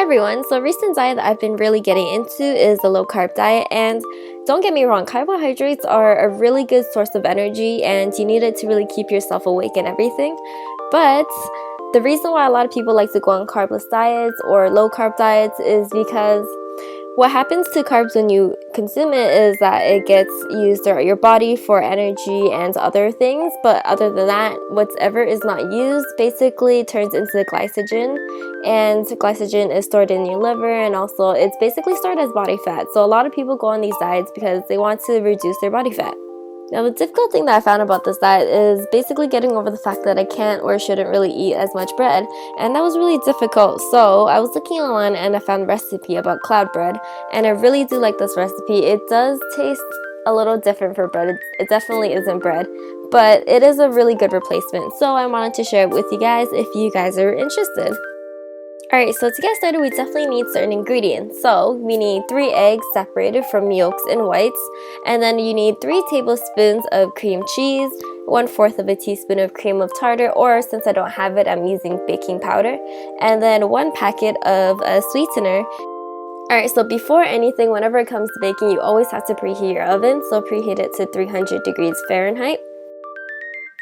everyone, so a recent diet that I've been really getting into is the low carb diet, and don't get me wrong, carbohydrates are a really good source of energy and you need it to really keep yourself awake and everything. But the reason why a lot of people like to go on carbless diets or low carb diets is because what happens to carbs when you consume it is that it gets used throughout your body for energy and other things, but other than that, whatever is not used basically turns into glycogen, and glycogen is stored in your liver, and also it's basically stored as body fat. So a lot of people go on these diets because they want to reduce their body fat. Now, the difficult thing that I found about this diet is basically getting over the fact that I can't or shouldn't really eat as much bread, and that was really difficult. So I was looking online and I found a recipe about cloud bread, and I really do like this recipe. It does taste a little different for bread. It definitely isn't bread, but it is a really good replacement. So I wanted to share it with you guys if you guys are interested. Alright, so to get started, we definitely need certain ingredients. So we need 3 eggs separated from yolks and whites, and then you need 3 tablespoons of cream cheese, 1/4 of a teaspoon of cream of tartar, or since I don't have it, I'm using baking powder, and then 1 packet of a sweetener. Alright, so before anything, whenever it comes to baking, you always have to preheat your oven, so preheat it to 300 degrees Fahrenheit.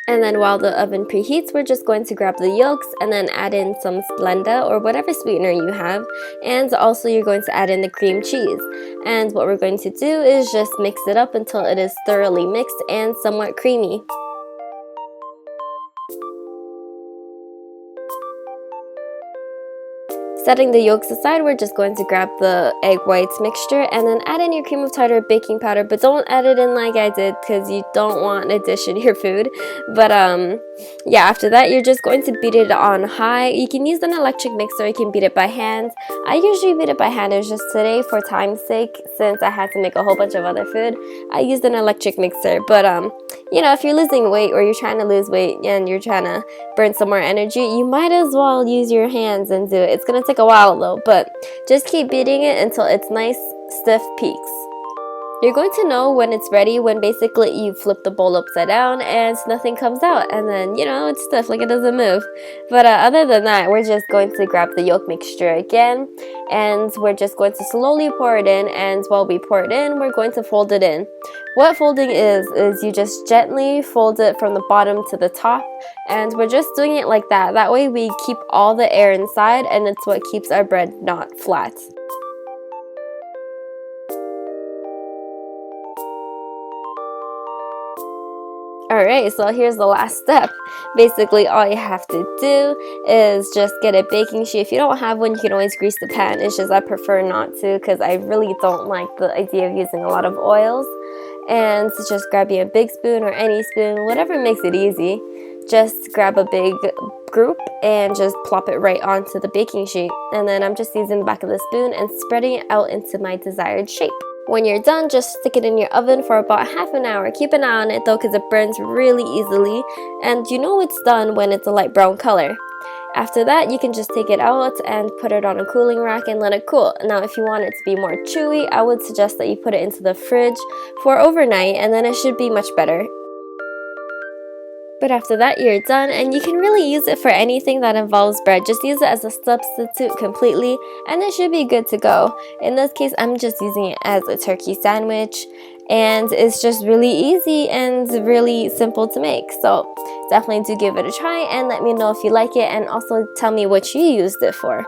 And then while the oven preheats, we're just going to grab the yolks and then add in some Splenda or whatever sweetener you have. And also you're going to add in the cream cheese. And what we're going to do is just mix it up until it is thoroughly mixed and somewhat creamy. Setting the yolks aside, we're just going to grab the egg whites mixture and then add in your cream of tartar, baking powder, but don't add it in like I did because you don't want a dish in your food. But yeah, after that, you're just going to beat it on high. You can use an electric mixer, you can beat it by hand. I usually beat it by hand. It's just today, for time's sake, since I had to make a whole bunch of other food, I used an electric mixer. But you know, if you're losing weight or you're trying to lose weight and you're trying to burn some more energy, you might as well use your hands and do it. It's gonna take a while though, but just keep beating it until it's nice, stiff peaks. You're going to know when it's ready when basically you flip the bowl upside down and nothing comes out, and then, you know, it's stiff, like it doesn't move. But other than that, we're just going to grab the yolk mixture again, and we're just going to slowly pour it in, and while we pour it in, we're going to fold it in. What folding is you just gently fold it from the bottom to the top, and we're just doing it like that. That way we keep all the air inside, and it's what keeps our bread not flat. Alright, so here's the last step. Basically, all you have to do is just get a baking sheet. If you don't have one, you can always grease the pan. It's just I prefer not to because I really don't like the idea of using a lot of oils. And just grabbing a big spoon or any spoon, whatever makes it easy. Just grab a big group and just plop it right onto the baking sheet. And then I'm just using the back of the spoon and spreading it out into my desired shape. When you're done, just stick it in your oven for about half an hour. Keep an eye on it though because it burns really easily, and you know it's done when it's a light brown color. After that, you can just take it out and put it on a cooling rack and let it cool. Now, if you want it to be more chewy, I would suggest that you put it into the fridge for overnight, and then it should be much better. But after that, you're done, and you can really use it for anything that involves bread. Just use it as a substitute completely, and it should be good to go. In this case, I'm just using it as a turkey sandwich, and it's just really easy and really simple to make. So definitely do give it a try and let me know if you like it, and also tell me what you used it for.